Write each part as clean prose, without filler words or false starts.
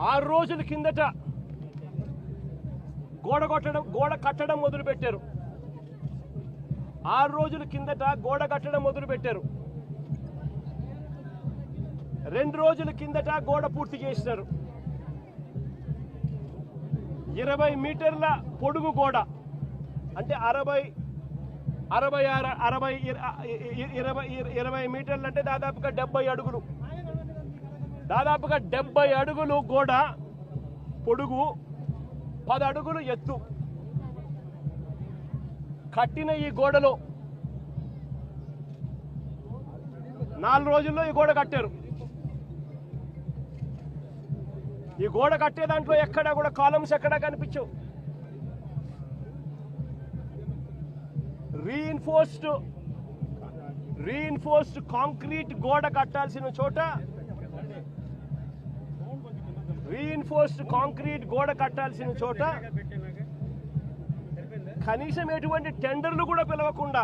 6 రోజుల కిందట గోడ కట్టడం మొదలుపెట్టారు. 6 రోజుల కిందట గోడ కట్టడం మొదలుపెట్టారు. 2 రోజుల కిందట గోడ పూర్తి చేసినారు. 20 మీటర్ల పొడుగు గోడ అంటే 20 మీటర్లు అంటే దాదాపుగా 70 అడుగులు. దాదాపుగా 70 అడుగులు గోడ పొడుగు, 10 అడుగులు ఎత్తు కట్టిన ఈ గోడలో 4 రోజుల్లో ఈ గోడ కట్టారు. ఈ గోడ కట్టే దాంట్లో ఎక్కడా కూడా కాలమ్స్ ఎక్కడా కనిపించవు. రీఇన్ఫోర్స్డ్ కాంక్రీట్ గోడ కట్టాల్సిన చోట కనీసం ఎటువంటి టెండర్లు కూడా పిలవకుండా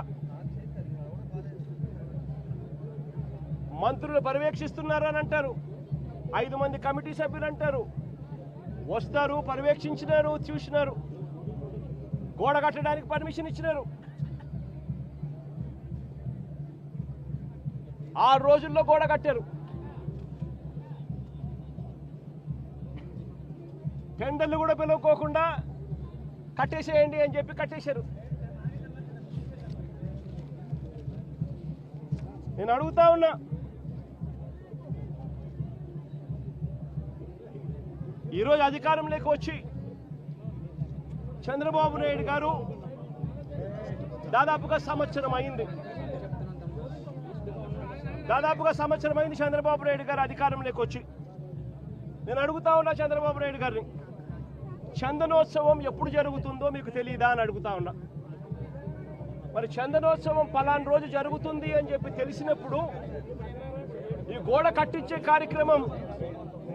మంత్రులు పర్యవేక్షిస్తున్నారని అంటారు. 5 మంది కమిటీ సభ్యులు అంటారు. వస్తారు, పర్యవేక్షించినారు, చూసినారు, గోడ కట్టడానికి పర్మిషన్ ఇచ్చినారు. 6 రోజుల్లో గోడ కట్టారు. టెండర్లు కూడా పిలువకోకుండా కట్టేసేయండి అని చెప్పి కట్టేశారు. నేను అడుగుతా ఉన్నా, ఈరోజు అధికారంలోకి వచ్చి చంద్రబాబు నాయుడు గారు దాదాపుగా సంవత్సరం అయింది. చంద్రబాబు నాయుడు గారు అధికారంలోకి వచ్చి. నేను అడుగుతా ఉన్నా చంద్రబాబు నాయుడు గారిని, చందనోత్సవం ఎప్పుడు జరుగుతుందో మీకు తెలియదా అని అడుగుతా ఉన్నా. మరి చందనోత్సవం పలానా రోజు జరుగుతుంది అని చెప్పి తెలిసినప్పుడు ఈ గోడ కట్టించే కార్యక్రమం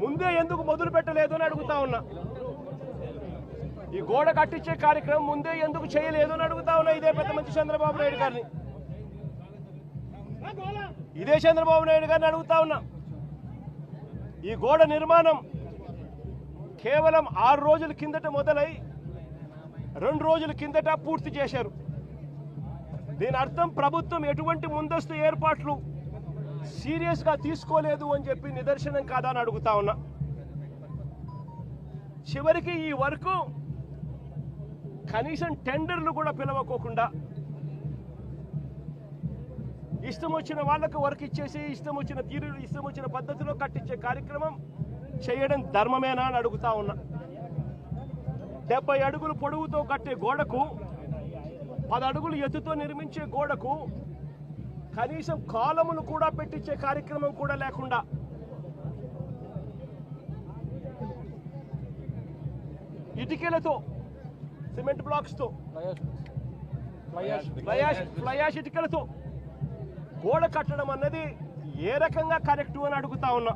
ముందే ఎందుకు మొదలు పెట్టలేదు అని అడుగుతా ఉన్నా. ఈ గోడ కట్టించే కార్యక్రమం ముందే ఎందుకు చేయలేదు అని అడుగుతా ఉన్నా. ఇదే పెద్ద మంచి చంద్రబాబు నాయుడు గారిని, అడుగుతా ఉన్నా. ఈ గోడ నిర్మాణం కేవలం 6 రోజుల కిందట మొదలై 2 రోజుల కిందట పూర్తి చేశారు. దీని అర్థం ప్రభుత్వం ఎటువంటి ముందస్తు ఏర్పాట్లు సీరియస్గా తీసుకోలేదు అని చెప్పి నిదర్శనం కాదా అని అడుగుతా ఉన్నా. చివరికి ఈ వర్క్ కనీసం టెండర్లు కూడా పిలవకోకుండా ఇష్టం వచ్చిన వాళ్ళకు వర్క్ ఇచ్చేసి ఇష్టం వచ్చిన పద్ధతిలో కట్టించే కార్యక్రమం చేయడం ధర్మమేనా అని అడుగుతా ఉన్నా. 70 అడుగులు పొడవుతో కట్టే గోడకు, 10 అడుగులు ఎత్తుతో నిర్మించే గోడకు కనీసం కాలములు కూడా పెట్టించే కార్యక్రమం కూడా లేకుండా ఇటుకలతో, సిమెంట్ బ్లాక్స్తో, ఫ్లయాష్ ఇటుకలతో గోడ కట్టడం అన్నది ఏ రకంగా కరెక్టు అని అడుగుతా ఉన్నా.